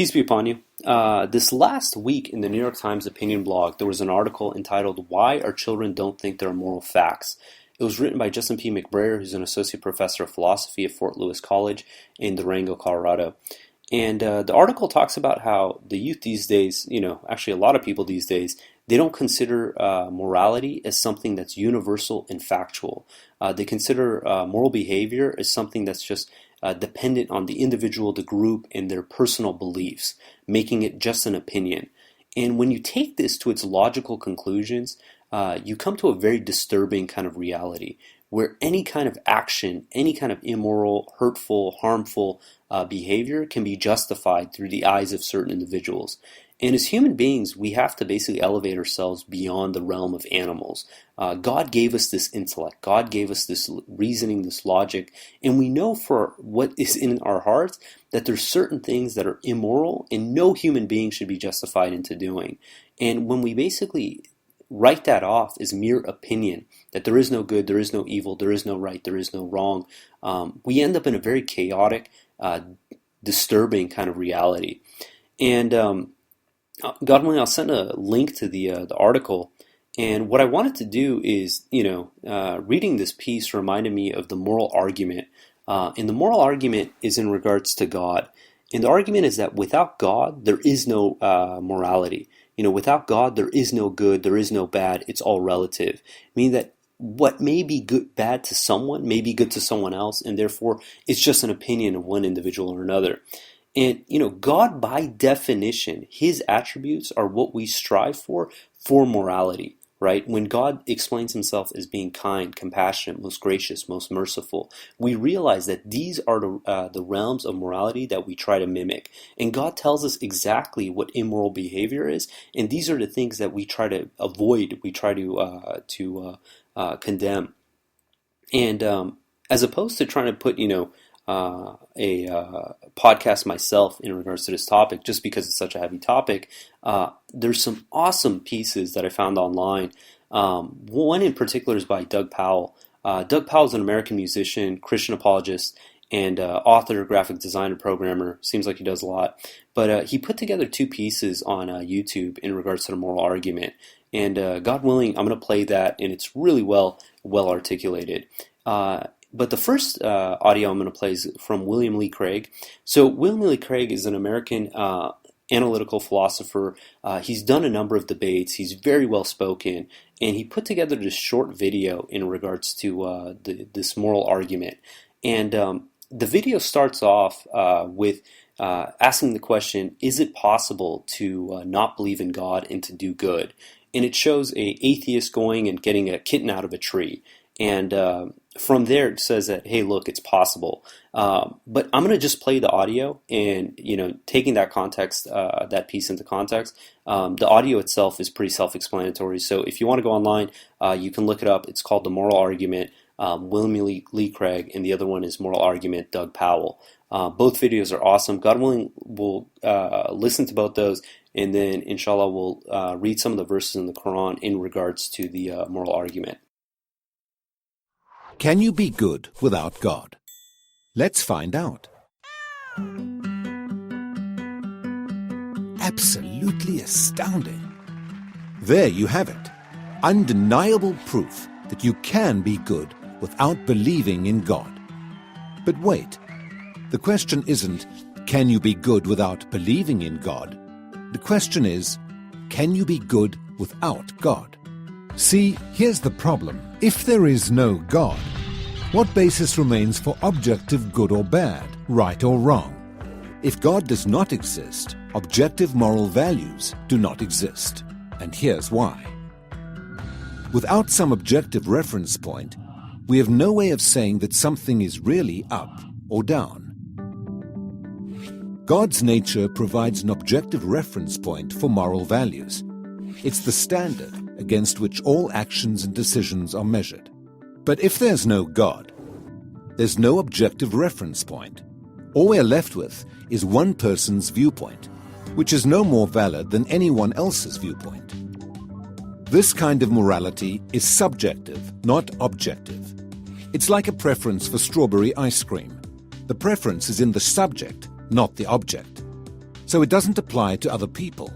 Peace be upon you. This last week in the New York Times opinion blog, there was an article entitled, "Why Our Children Don't Think There Are Moral Facts." It was written by Justin P. McBrayer, who's an associate professor of philosophy at Fort Lewis College in Durango, Colorado. And the article talks about how the youth these days, actually a lot of people these days, they don't consider morality as something that's universal and factual. They consider moral behavior as something that's just dependent on the individual, the group, and their personal beliefs, making it just an opinion. And when you take this to its logical conclusions, you come to a very disturbing kind of reality where any kind of action, any kind of immoral, hurtful, harmful behavior can be justified through the eyes of certain individuals. And as human beings, we have to basically elevate ourselves beyond the realm of animals. God gave us this intellect. God gave us this reasoning, this logic, and we know for what is in our hearts that there's certain things that are immoral and no human being should be justified into doing. And when we basically write that off as mere opinion, that there is no good, there is no evil, there is no right, there is no wrong, we end up in a very chaotic, disturbing kind of reality. And God willing, I'll send a link to the article. And what I wanted to do is, reading this piece reminded me of the moral argument. And the moral argument is in regards to God. And the argument is that without God, there is no morality. Without God, there is no good, there is no bad. It's all relative. Meaning that what may be bad to someone may be good to someone else, and therefore it's just an opinion of one individual or another. And, God, by definition, His attributes are what we strive for morality, right? When God explains Himself as being kind, compassionate, most gracious, most merciful, we realize that these are the realms of morality that we try to mimic. And God tells us exactly what immoral behavior is, and these are the things that we try to avoid, we try to condemn. And as opposed to trying to put, a podcast myself in regards to this topic, just because it's such a heavy topic, there's some awesome pieces that I found online. One in particular is by Doug Powell. Doug Powell is an American musician, Christian apologist, and author, graphic designer, programmer. Seems like he does a lot. But he put together two pieces on YouTube in regards to the moral argument. And God willing, I'm going to play that, and it's really well articulated. But the first audio I'm going to play is from William Lee Craig. So William Lee Craig is an American analytical philosopher. He's done a number of debates. He's very well spoken, and he put together this short video in regards to this moral argument. And the video starts off with asking the question, is it possible to not believe in God and to do good? And it shows an atheist going and getting a kitten out of a tree. And from there, it says that, hey, look, it's possible. But I'm going to just play the audio and, taking that context, that piece into context. The audio itself is pretty self-explanatory. So if you want to go online, you can look it up. It's called The Moral Argument, William Lee Craig, and the other one is Moral Argument, Doug Powell. Both videos are awesome. God willing, we'll listen to both those, and then, inshallah, we'll read some of the verses in the Quran in regards to the moral argument. Can you be good without God? Let's find out. Absolutely astounding. There you have it. Undeniable proof that you can be good without believing in God. But wait, the question isn't, can you be good without believing in God? The question is, can you be good without God? See, here's the problem. If there is no God, what basis remains for objective good or bad, right or wrong? If God does not exist, objective moral values do not exist. And here's why. Without some objective reference point, we have no way of saying that something is really up or down. God's nature provides an objective reference point for moral values. It's the standard against which all actions and decisions are measured. But if there's no God, there's no objective reference point. All we're left with is one person's viewpoint, which is no more valid than anyone else's viewpoint. This kind of morality is subjective, not objective. It's like a preference for strawberry ice cream. The preference is in the subject, not the object. so it doesn't apply to other people.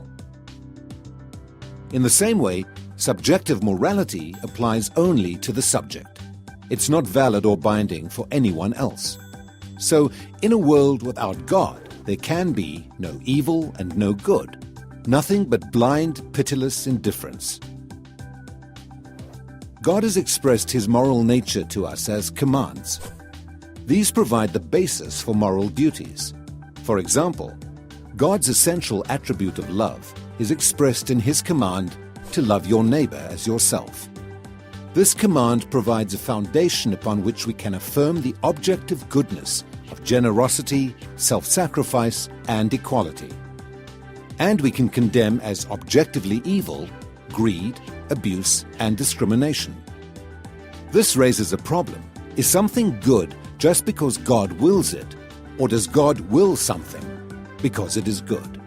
In the same way, subjective morality applies only to the subject. It's not valid or binding for anyone else. So, in a world without God, there can be no evil and no good, nothing but blind, pitiless indifference. God has expressed his moral nature to us as commands. These provide the basis for moral duties. For example, God's essential attribute of love is expressed in his command to love your neighbor as yourself. This command provides a foundation upon which we can affirm the objective goodness of generosity, self-sacrifice, and equality. And we can condemn as objectively evil greed, abuse, and discrimination. This raises a problem. Is something good just because God wills it, or does God will something because it is good?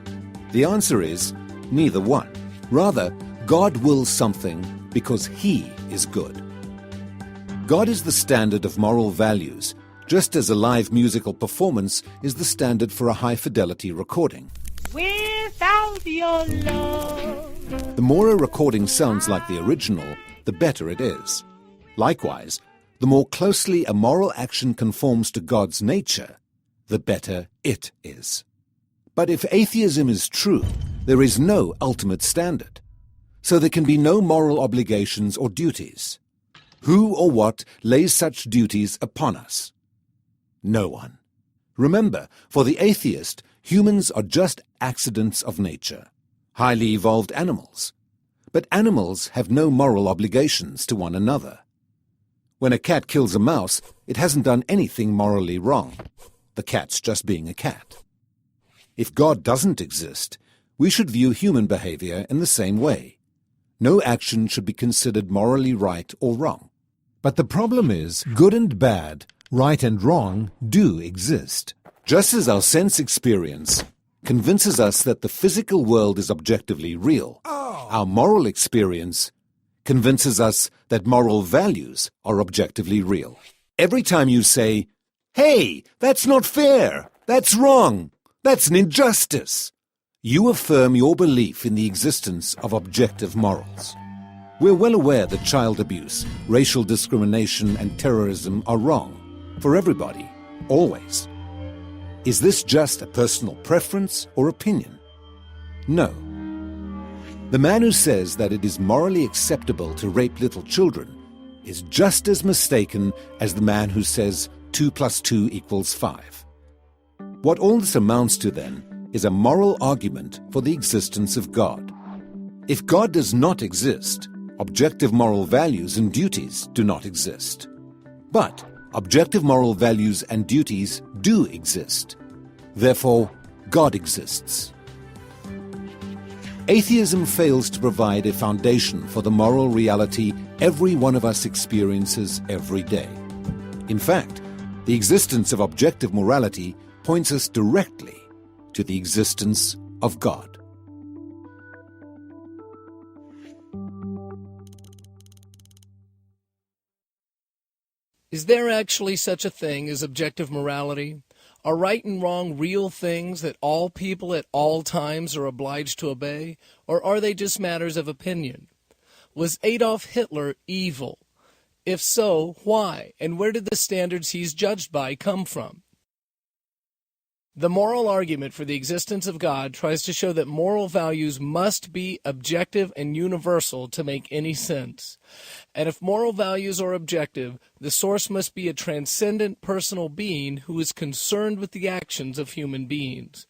The answer is neither one. Rather, God wills something because he is good. God is the standard of moral values, just as a live musical performance is the standard for a high-fidelity recording. Without your love. The more a recording sounds like the original, the better it is. Likewise, the more closely a moral action conforms to God's nature, the better it is. But if atheism is true, there is no ultimate standard. So there can be no moral obligations or duties. Who or what lays such duties upon us? No one. Remember, for the atheist, humans are just accidents of nature, highly evolved animals. But animals have no moral obligations to one another. When a cat kills a mouse, it hasn't done anything morally wrong. The cat's just being a cat. If God doesn't exist, we should view human behavior in the same way. No action should be considered morally right or wrong. But the problem is, good and bad, right and wrong, do exist. Just as our sense experience convinces us that the physical world is objectively real, our moral experience convinces us that moral values are objectively real. Every time you say, "Hey, that's not fair, that's wrong, that's an injustice," you affirm your belief in the existence of objective morals. We're well aware that child abuse, racial discrimination, and terrorism are wrong for everybody, always. Is this just a personal preference or opinion? No. The man who says that it is morally acceptable to rape little children is just as mistaken as the man who says 2 + 2 = 5. What all this amounts to, then, is a moral argument for the existence of God. If God does not exist, objective moral values and duties do not exist. But objective moral values and duties do exist. Therefore, God exists. Atheism fails to provide a foundation for the moral reality every one of us experiences every day. In fact, the existence of objective morality points us directly to the existence of God. Is there actually such a thing as objective morality? Are right and wrong real things that all people at all times are obliged to obey, or are they just matters of opinion? Was Adolf Hitler evil? If so, why? And where did the standards he's judged by come from? The moral argument for the existence of God tries to show that moral values must be objective and universal to make any sense. And if moral values are objective, the source must be a transcendent personal being who is concerned with the actions of human beings.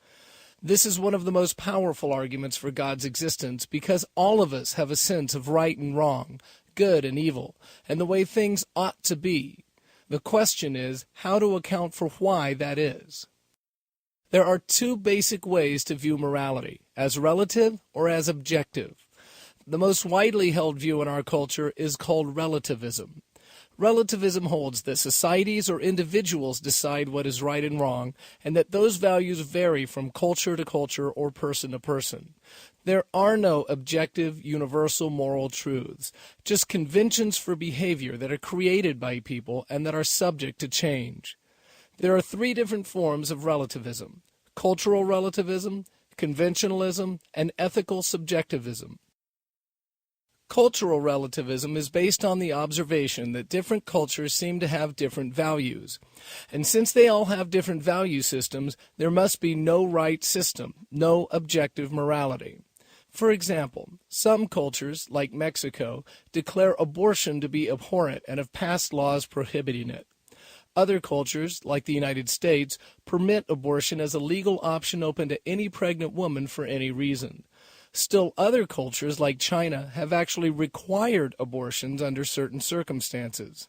This is one of the most powerful arguments for God's existence because all of us have a sense of right and wrong, good and evil, and the way things ought to be. The question is how to account for why that is. There are two basic ways to view morality, as relative or as objective. The most widely held view in our culture is called relativism. Relativism holds that societies or individuals decide what is right and wrong, and that those values vary from culture to culture or person to person. There are no objective, universal moral truths, just conventions for behavior that are created by people and that are subject to change. There are three different forms of relativism: cultural relativism, conventionalism, and ethical subjectivism. Cultural relativism is based on the observation that different cultures seem to have different values. And since they all have different value systems, there must be no right system, no objective morality. For example, some cultures, like Mexico, declare abortion to be abhorrent and have passed laws prohibiting it. Other cultures, like the United States, permit abortion as a legal option open to any pregnant woman for any reason. Still other cultures, like China, have actually required abortions under certain circumstances.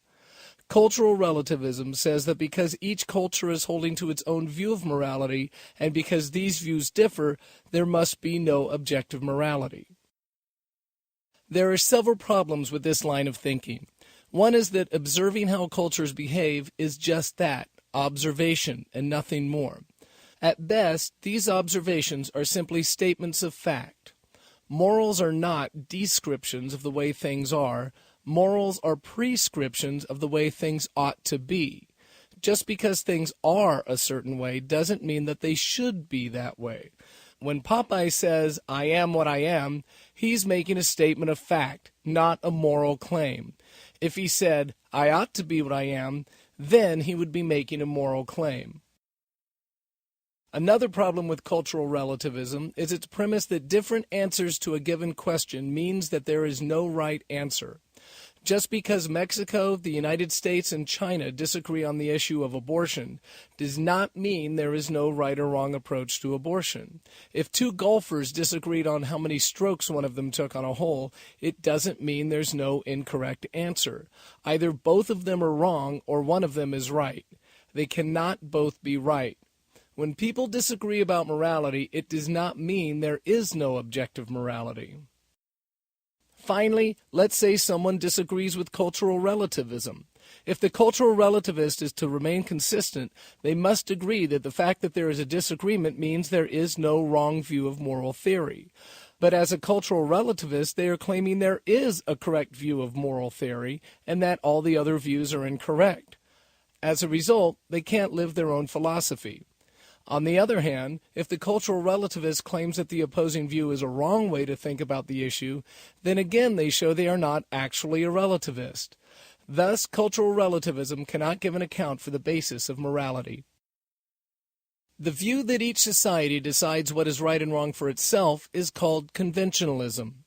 Cultural relativism says that because each culture is holding to its own view of morality, and because these views differ, there must be no objective morality. There are several problems with this line of thinking. One is that observing how cultures behave is just that, observation, and nothing more. At best, these observations are simply statements of fact. Morals are not descriptions of the way things are. Morals are prescriptions of the way things ought to be. Just because things are a certain way doesn't mean that they should be that way. When Popeye says, "I am what I am," he's making a statement of fact, not a moral claim. If he said, "I ought to be what I am," then he would be making a moral claim. Another problem with cultural relativism is its premise that different answers to a given question means that there is no right answer. Just because Mexico, the United States, and China disagree on the issue of abortion does not mean there is no right or wrong approach to abortion. If two golfers disagreed on how many strokes one of them took on a hole, it doesn't mean there's no incorrect answer. Either both of them are wrong or one of them is right. They cannot both be right. When people disagree about morality, it does not mean there is no objective morality. Finally, let's say someone disagrees with cultural relativism. If the cultural relativist is to remain consistent, they must agree that the fact that there is a disagreement means there is no wrong view of moral theory. But as a cultural relativist, they are claiming there is a correct view of moral theory and that all the other views are incorrect. As a result, they can't live their own philosophy. On the other hand, if the cultural relativist claims that the opposing view is a wrong way to think about the issue, then again they show they are not actually a relativist. Thus, cultural relativism cannot give an account for the basis of morality. The view that each society decides what is right and wrong for itself is called conventionalism.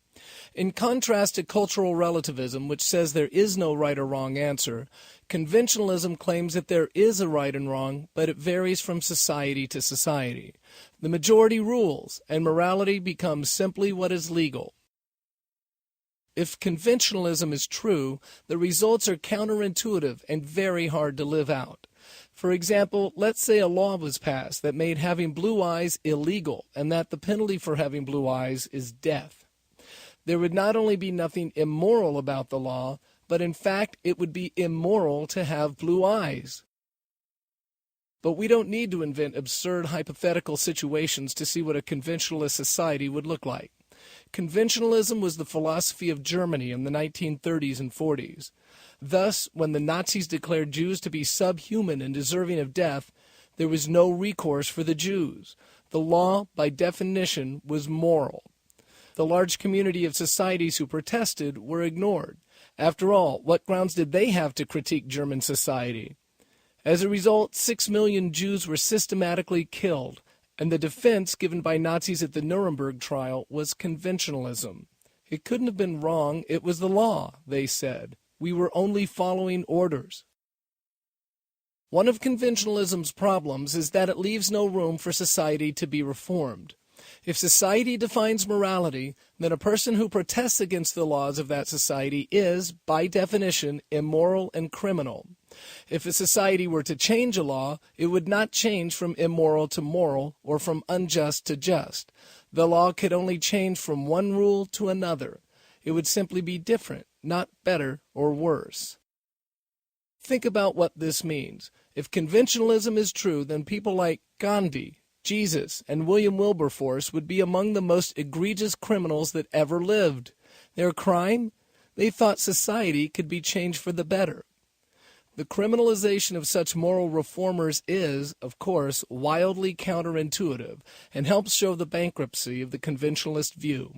In contrast to cultural relativism, which says there is no right or wrong answer, conventionalism claims that there is a right and wrong, but it varies from society to society. The majority rules, and morality becomes simply what is legal. If conventionalism is true, the results are counterintuitive and very hard to live out. For example, let's say a law was passed that made having blue eyes illegal, and that the penalty for having blue eyes is death. There would not only be nothing immoral about the law, but in fact it would be immoral to have blue eyes. But we don't need to invent absurd hypothetical situations to see what a conventionalist society would look like. Conventionalism was the philosophy of Germany in the 1930s and 40s. Thus, when the Nazis declared Jews to be subhuman and deserving of death, there was no recourse for the Jews. The law, by definition, was moral. The large community of societies who protested were ignored. After all, what grounds did they have to critique German society? As a result, 6 million Jews were systematically killed, and the defense given by Nazis at the Nuremberg trial was conventionalism. It couldn't have been wrong, it was the law, they said. We were only following orders. One of conventionalism's problems is that it leaves no room for society to be reformed. If society defines morality, then a person who protests against the laws of that society is, by definition, immoral and criminal. If a society were to change a law, it would not change from immoral to moral or from unjust to just. The law could only change from one rule to another. It would simply be different, not better or worse. Think about what this means. If conventionalism is true, then people like Gandhi, Jesus, and William Wilberforce would be among the most egregious criminals that ever lived. Their crime? They thought society could be changed for the better. The criminalization of such moral reformers is, of course, wildly counterintuitive and helps show the bankruptcy of the conventionalist view.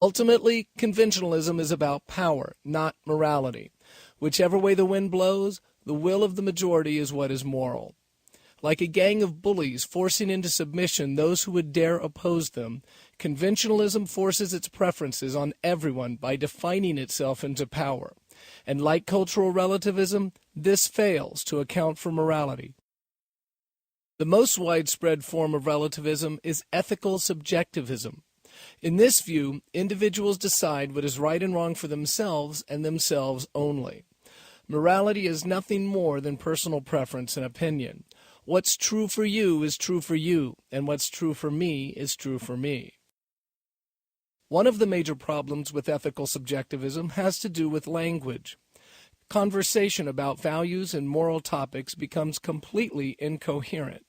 Ultimately, conventionalism is about power, not morality. Whichever way the wind blows, the will of the majority is what is moral. Like a gang of bullies forcing into submission those who would dare oppose them, conventionalism forces its preferences on everyone by defining itself into power. And like cultural relativism, this fails to account for morality. The most widespread form of relativism is ethical subjectivism. In this view, individuals decide what is right and wrong for themselves and themselves only. Morality is nothing more than personal preference and opinion. What's true for you is true for you, and what's true for me is true for me. One of the major problems with ethical subjectivism has to do with language. Conversation about values and moral topics becomes completely incoherent.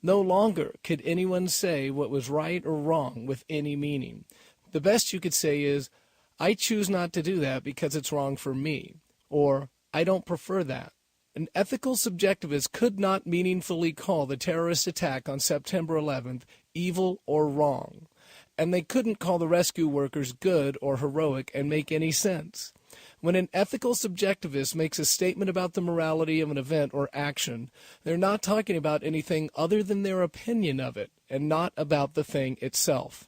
No longer could anyone say what was right or wrong with any meaning. The best you could say is, I choose not to do that because it's wrong for me, or I don't prefer that. An ethical subjectivist could not meaningfully call the terrorist attack on September 11th evil or wrong, and they couldn't call the rescue workers good or heroic and make any sense. When an ethical subjectivist makes a statement about the morality of an event or action, they're not talking about anything other than their opinion of it, and not about the thing itself.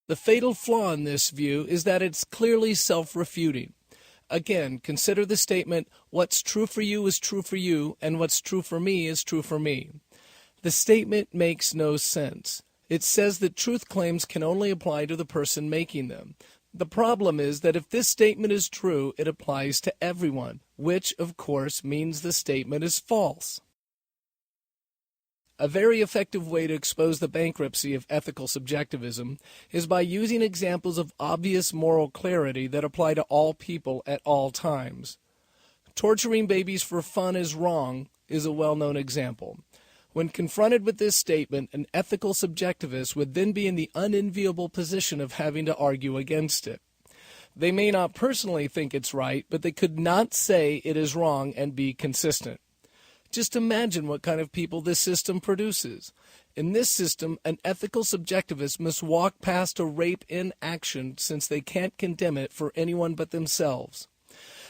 The fatal flaw in this view is that it's clearly self-refuting. Again, consider the statement, what's true for you is true for you, and what's true for me is true for me. The statement makes no sense. It says that truth claims can only apply to the person making them. The problem is that if this statement is true, it applies to everyone, which, of course, means the statement is false. A very effective way to expose the bankruptcy of ethical subjectivism is by using examples of obvious moral clarity that apply to all people at all times. Torturing babies for fun is wrong is a well-known example. When confronted with this statement, an ethical subjectivist would then be in the unenviable position of having to argue against it. They may not personally think it's right, but they could not say it is wrong and be consistent. Just imagine what kind of people this system produces. In this system, an ethical subjectivist must walk past a rape in action since they can't condemn it for anyone but themselves.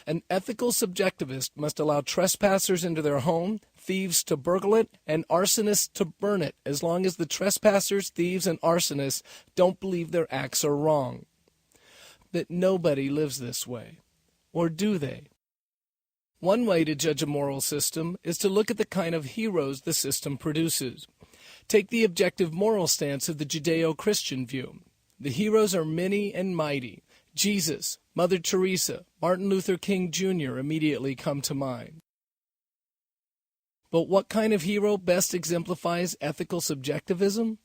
An ethical subjectivist must allow trespassers into their home, thieves to burgle it, and arsonists to burn it, as long as the trespassers, thieves, and arsonists don't believe their acts are wrong. But nobody lives this way. Or do they? One way to judge a moral system is to look at the kind of heroes the system produces. Take the objective moral stance of the Judeo-Christian view. The heroes are many and mighty. Jesus, Mother Teresa, Martin Luther King Jr. immediately come to mind. But what kind of hero best exemplifies ethical subjectivism?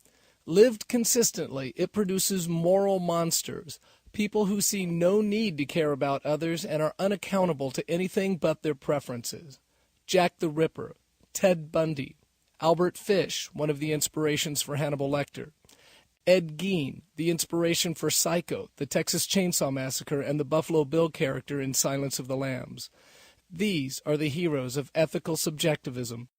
Lived consistently, it produces moral monsters, people who see no need to care about others and are unaccountable to anything but their preferences. Jack the Ripper, Ted Bundy, Albert Fish, one of the inspirations for Hannibal Lecter, Ed Gein, the inspiration for Psycho, the Texas Chainsaw Massacre, and the Buffalo Bill character in Silence of the Lambs. These are the heroes of ethical subjectivism.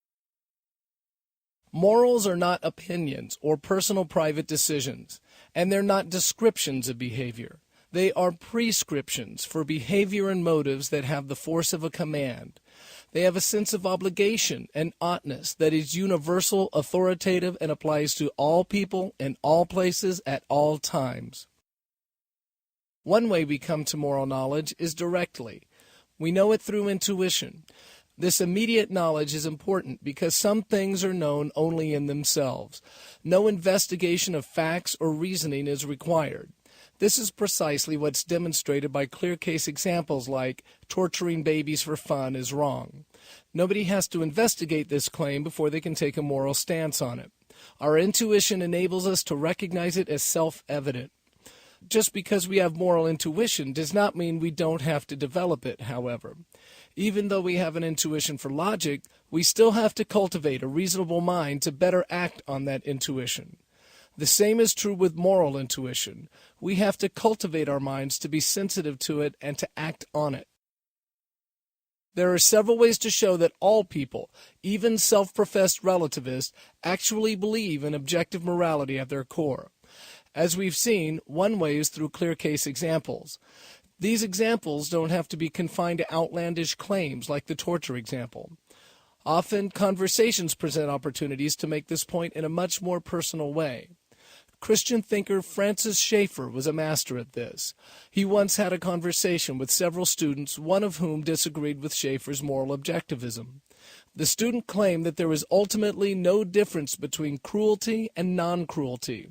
Morals are not opinions or personal private decisions, and they're not descriptions of behavior. They are prescriptions for behavior and motives that have the force of a command. They have a sense of obligation and oughtness that is universal, authoritative, and applies to all people in all places at all times. One way we come to moral knowledge is directly. We know it through intuition. This immediate knowledge is important because some things are known only in themselves. No investigation of facts or reasoning is required. This is precisely what's demonstrated by clear case examples like torturing babies for fun is wrong. Nobody has to investigate this claim before they can take a moral stance on it. Our intuition enables us to recognize it as self-evident. Just because we have moral intuition does not mean we don't have to develop it, however. Even though we have an intuition for logic, we still have to cultivate a reasonable mind to better act on that intuition. The same is true with moral intuition. We have to cultivate our minds to be sensitive to it and to act on it. There are several ways to show that all people, even self-professed relativists, actually believe in objective morality at their core. As we've seen, one way is through clear case examples. These examples don't have to be confined to outlandish claims like the torture example. Often, conversations present opportunities to make this point in a much more personal way. Christian thinker Francis Schaeffer was a master at this. He once had a conversation with several students, one of whom disagreed with Schaeffer's moral objectivism. The student claimed that there was ultimately no difference between cruelty and non-cruelty.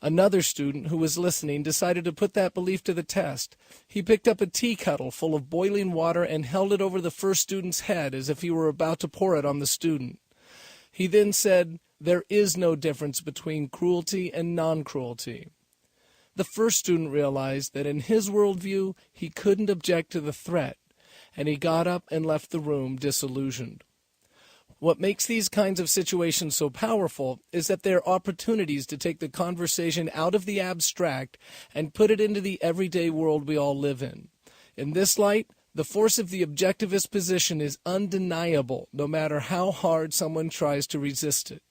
Another student who was listening decided to put that belief to the test. He picked up a tea kettle full of boiling water and held it over the first student's head as if he were about to pour it on the student. He then said, "There is no difference between cruelty and non-cruelty." The first student realized that in his worldview he couldn't object to the threat, and he got up and left the room disillusioned. What makes these kinds of situations so powerful is that they're opportunities to take the conversation out of the abstract and put it into the everyday world we all live in. In this light, the force of the objectivist position is undeniable, no matter how hard someone tries to resist it.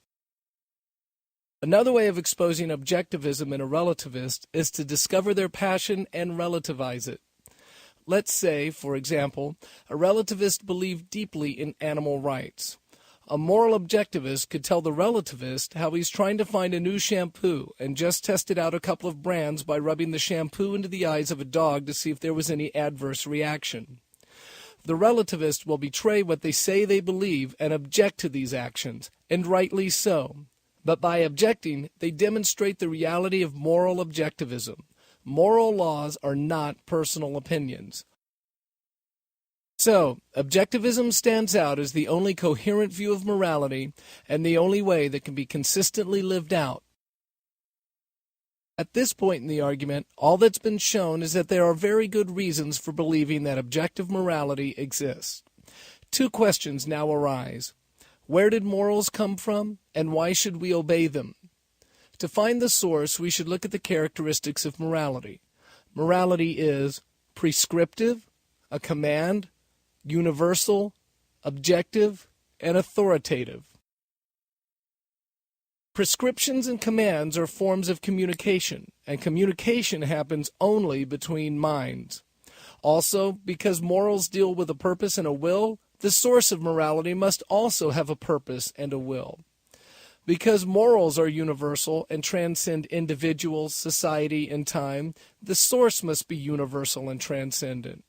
Another way of exposing objectivism in a relativist is to discover their passion and relativize it. Let's say, for example, a relativist believed deeply in animal rights. A moral objectivist could tell the relativist how he's trying to find a new shampoo and just tested out a couple of brands by rubbing the shampoo into the eyes of a dog to see if there was any adverse reaction. The relativist will betray what they say they believe and object to these actions, and rightly so. But by objecting, they demonstrate the reality of moral objectivism. Moral laws are not personal opinions. So, objectivism stands out as the only coherent view of morality and the only way that can be consistently lived out. At this point in the argument, all that's been shown is that there are very good reasons for believing that objective morality exists. Two questions now arise. Where did morals come from, and why should we obey them? To find the source, we should look at the characteristics of morality. Morality is prescriptive, a command, universal, objective, and authoritative. Prescriptions and commands are forms of communication, and communication happens only between minds. Also, because morals deal with a purpose and a will, the source of morality must also have a purpose and a will. Because morals are universal and transcend individuals, society, and time, the source must be universal and transcendent.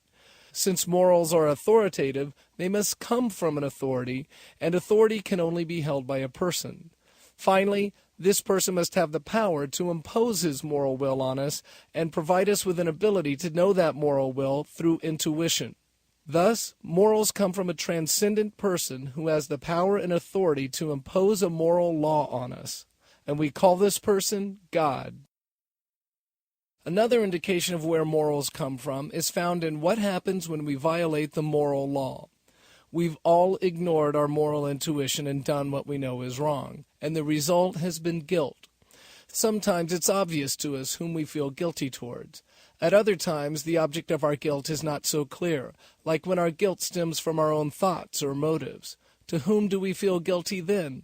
Since morals are authoritative, they must come from an authority, and authority can only be held by a person. Finally, this person must have the power to impose his moral will on us and provide us with an ability to know that moral will through intuition. Thus, morals come from a transcendent person who has the power and authority to impose a moral law on us, and we call this person God. Another indication of where morals come from is found in what happens when we violate the moral law. We've all ignored our moral intuition and done what we know is wrong, and the result has been guilt. Sometimes it's obvious to us whom we feel guilty towards. At other times, the object of our guilt is not so clear, like when our guilt stems from our own thoughts or motives. To whom do we feel guilty then?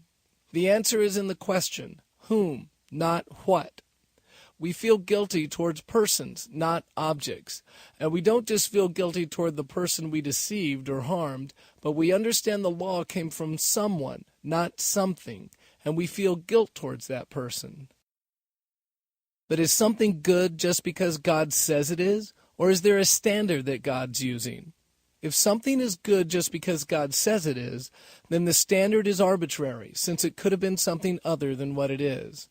The answer is in the question, whom, not what. We feel guilty towards persons, not objects. And we don't just feel guilty toward the person we deceived or harmed, but we understand the law came from someone, not something, and we feel guilt towards that person. But is something good just because God says it is, or is there a standard that God's using? If something is good just because God says it is, then the standard is arbitrary, since it could have been something other than what it is.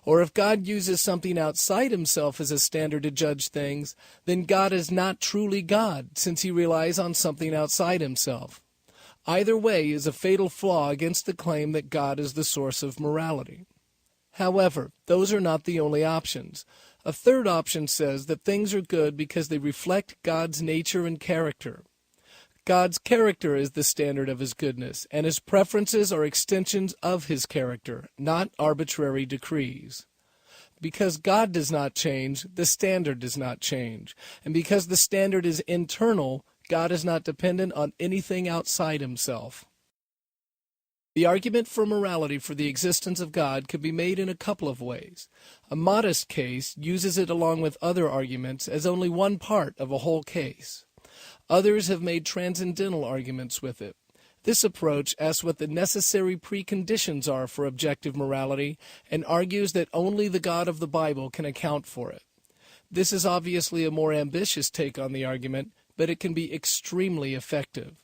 Or if God uses something outside himself as a standard to judge things, then God is not truly God, since he relies on something outside himself. Either way is a fatal flaw against the claim that God is the source of morality. However, those are not the only options. A third option says that things are good because they reflect God's nature and character. God's character is the standard of his goodness, and his preferences are extensions of his character, not arbitrary decrees. Because God does not change, the standard does not change. And because the standard is internal, God is not dependent on anything outside himself. The argument for morality for the existence of God could be made in a couple of ways. A modest case uses it along with other arguments as only one part of a whole case. Others have made transcendental arguments with it. This approach asks what the necessary preconditions are for objective morality and argues that only the God of the Bible can account for it. This is obviously a more ambitious take on the argument, but it can be extremely effective.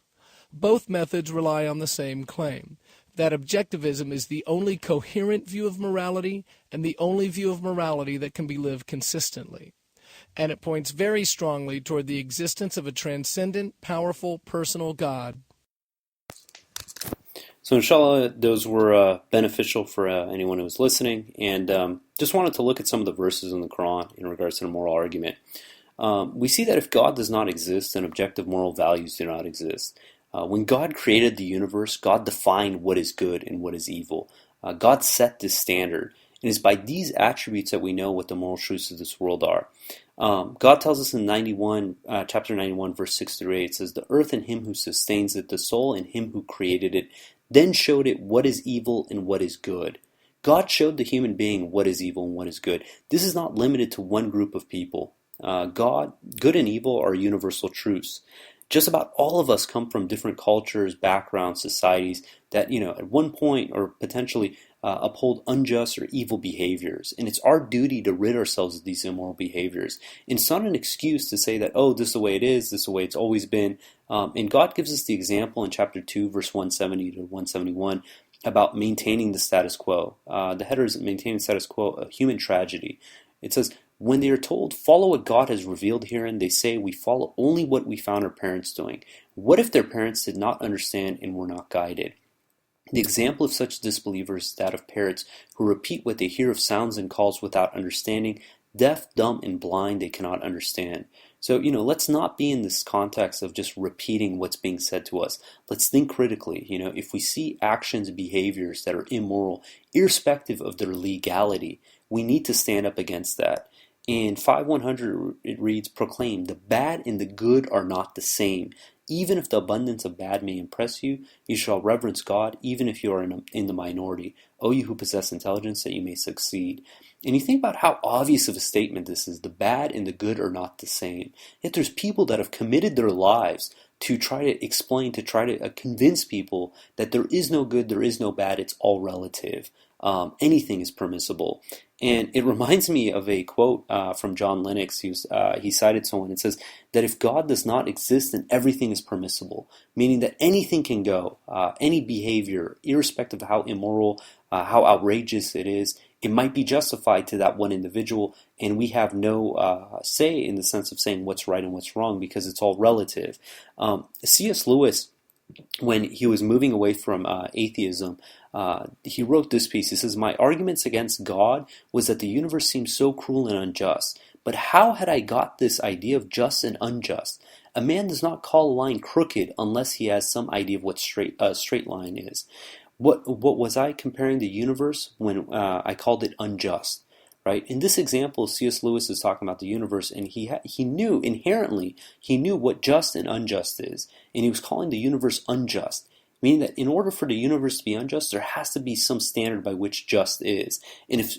Both methods rely on the same claim, that objectivism is the only coherent view of morality and the only view of morality that can be lived consistently. And it points very strongly toward the existence of a transcendent, powerful, personal God. So inshallah, those were beneficial for anyone who was listening, and just wanted to look at some of the verses in the Quran in regards to the moral argument. We see that if God does not exist, then objective moral values do not exist. When God created the universe, God defined what is good and what is evil. God set this standard, and it's by these attributes that we know what the moral truths of this world are. God tells us in chapter 91, verse 6 through 8, it says, "The earth and him who sustains it, the soul and him who created it, then showed it what is evil and what is good." God showed the human being what is evil and what is good. This is not limited to one group of people. Good and evil are universal truths. Just about all of us come from different cultures, backgrounds, societies that, at one point or potentially uphold unjust or evil behaviors. And it's our duty to rid ourselves of these immoral behaviors. And it's not an excuse to say that, oh, this is the way it is, this is the way it's always been. And God gives us the example in chapter 2, verse 170 to 171 about maintaining the status quo. The header is maintaining the status quo, a human tragedy. It says, "When they are told, follow what God has revealed herein, they say, we follow only what we found our parents doing. What if their parents did not understand and were not guided?" The example of such disbelievers is that of parrots who repeat what they hear of sounds and calls without understanding. Deaf, dumb, and blind, they cannot understand. So, let's not be in this context of just repeating what's being said to us. Let's think critically. If we see actions and behaviors that are immoral, irrespective of their legality, we need to stand up against that. In 5:100 it reads, "Proclaim, the bad and the good are not the same. Even if the abundance of bad may impress you, you shall reverence God, even if you are in the minority. O you who possess intelligence, that you may succeed." And you think about how obvious of a statement this is. The bad and the good are not the same. Yet there's people that have committed their lives to try to explain, to try to convince people that there is no good, there is no bad, it's all relative. Anything is permissible. And it reminds me of a quote from John Lennox. He cited someone. It says that if God does not exist, then everything is permissible, meaning that anything can go, any behavior, irrespective of how immoral, how outrageous it is, it might be justified to that one individual, and we have no say in the sense of saying what's right and what's wrong because it's all relative. C.S. Lewis, when he was moving away from atheism, he wrote this piece. He says, "My arguments against God was that the universe seemed so cruel and unjust. But how had I got this idea of just and unjust? A man does not call a line crooked unless he has some idea of what a straight line is. What was I comparing the universe when I called it unjust?" Right? In this example, C.S. Lewis is talking about the universe, and he knew inherently, he knew what just and unjust is, and he was calling the universe unjust, meaning that in order for the universe to be unjust, there has to be some standard by which just is. And if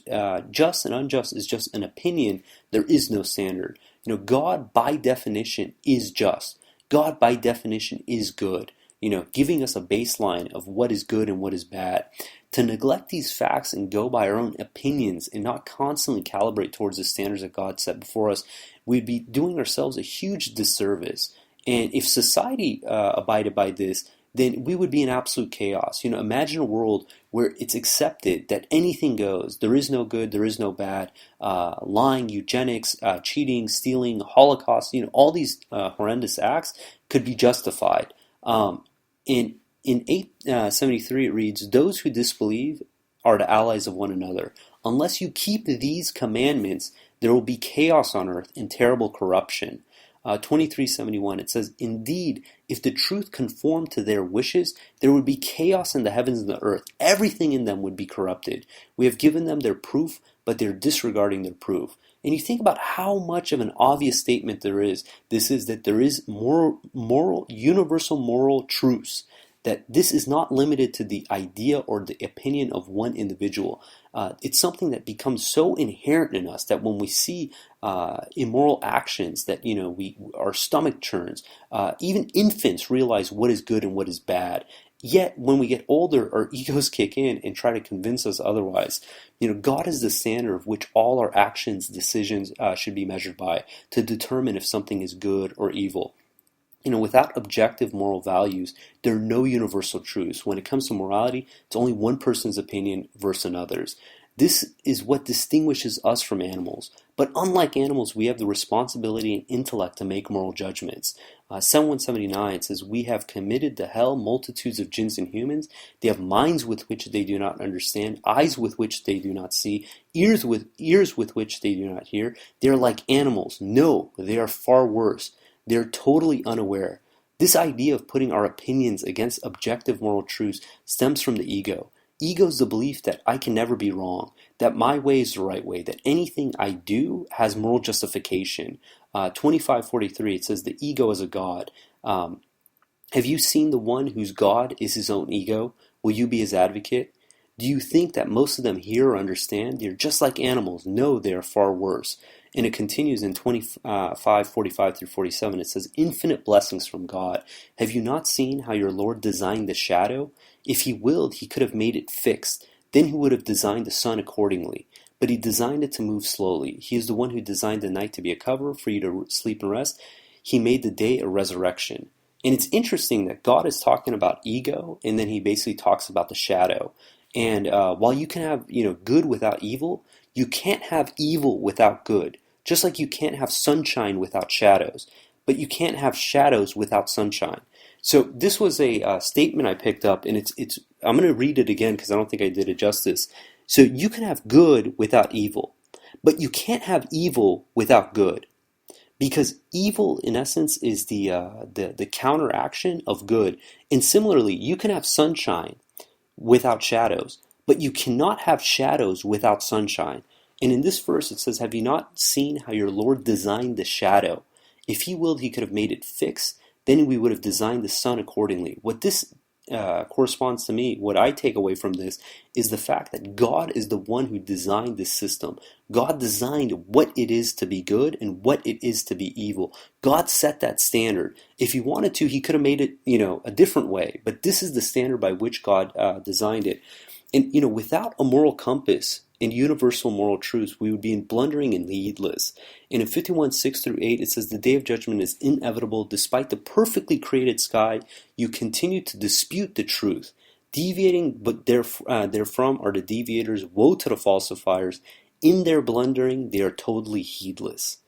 just and unjust is just an opinion, there is no standard. God by definition is just. God by definition is good. Giving us a baseline of what is good and what is bad. To neglect these facts and go by our own opinions and not constantly calibrate towards the standards that God set before us, we'd be doing ourselves a huge disservice. And if society abided by this, then we would be in absolute chaos. Imagine a world where it's accepted that anything goes. There is no good, there is no bad. Lying, eugenics, cheating, stealing, Holocaust, all these horrendous acts could be justified. In 873 it reads, "Those who disbelieve are the allies of one another. Unless you keep these commandments, there will be chaos on earth and terrible corruption." 23:71, it says, "Indeed, if the truth conformed to their wishes, there would be chaos in the heavens and the earth. Everything in them would be corrupted. We have given them their proof, but they're disregarding their proof." And you think about how much of an obvious statement there is. This is that there is universal moral truths, that this is not limited to the idea or the opinion of one individual. It's something that becomes so inherent in us that when we see immoral actions, that our stomach churns. Even infants realize what is good and what is bad. Yet, when we get older, our egos kick in and try to convince us otherwise. God is the standard of which all our actions, decisions should be measured by to determine if something is good or evil. Without objective moral values, there are no universal truths. When it comes to morality, it's only one person's opinion versus another's. This is what distinguishes us from animals. But unlike animals, we have the responsibility and intellect to make moral judgments. Psalm 179 says, "We have committed to hell multitudes of jinns and humans. They have minds with which they do not understand, eyes with which they do not see, ears with which they do not hear. They are like animals. No, they are far worse. They're totally unaware." This idea of putting our opinions against objective moral truths stems from the ego. Ego is the belief that I can never be wrong, that my way is the right way, that anything I do has moral justification. 25:43, it says the ego is a god. Have you seen the one whose god is his own ego? Will you be his advocate? Do you think that most of them hear or understand? They're just like animals. No, they are far worse. And it continues in 25:45 through 47. It says, "Infinite blessings from God. Have you not seen how your Lord designed the shadow? If he willed, he could have made it fixed. Then he would have designed the sun accordingly. But he designed it to move slowly. He is the one who designed the night to be a cover for you to sleep and rest. He made the day a resurrection." And it's interesting that God is talking about ego, and then he basically talks about the shadow. And while you can have good without evil, you can't have evil without good. Just like you can't have sunshine without shadows, but you can't have shadows without sunshine. So this was a statement I picked up, and I'm going to read it again because I don't think I did it justice. So you can have good without evil, but you can't have evil without good, because evil in essence is the counteraction of good. And similarly, you can have sunshine without shadows, but you cannot have shadows without sunshine. And in this verse it says, "Have you not seen how your Lord designed the shadow? If he willed, he could have made it fixed. Then we would have designed the sun accordingly." What this corresponds to me, what I take away from this, is the fact that God is the one who designed this system. God designed what it is to be good and what it is to be evil. God set that standard. If he wanted to, he could have made it, a different way. But this is the standard by which God designed it. And, without a moral compass and universal moral truths, we would be blundering and needless. And in 51:6 through 8, it says, "The day of judgment is inevitable. Despite the perfectly created sky, you continue to dispute the truth. Deviating, but therefrom are the deviators. Woe to the falsifiers. In their blundering, they are totally heedless."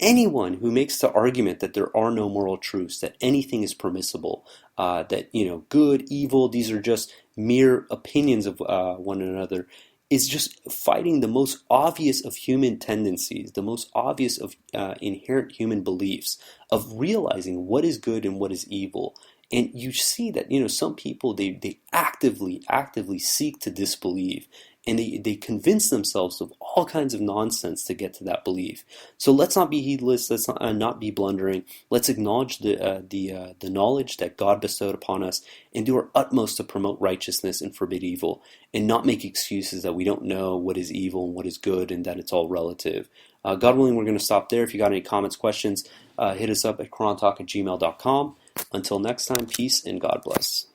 Anyone who makes the argument that there are no moral truths, that anything is permissible, that good, evil, these are just mere opinions of one another, is just fighting the most obvious of human tendencies, the most obvious of inherent human beliefs, of realizing what is good and what is evil. And you see that some people, they actively seek to disbelieve, and they convince themselves of all kinds of nonsense to get to that belief. So let's not be heedless. Let's not be blundering. Let's acknowledge the knowledge that God bestowed upon us, and do our utmost to promote righteousness and forbid evil, and not make excuses that we don't know what is evil and what is good, and that it's all relative. God willing, we're going to stop there. If you got any comments, questions, hit us up at QuranTalk@gmail.com. Until next time, peace and God bless.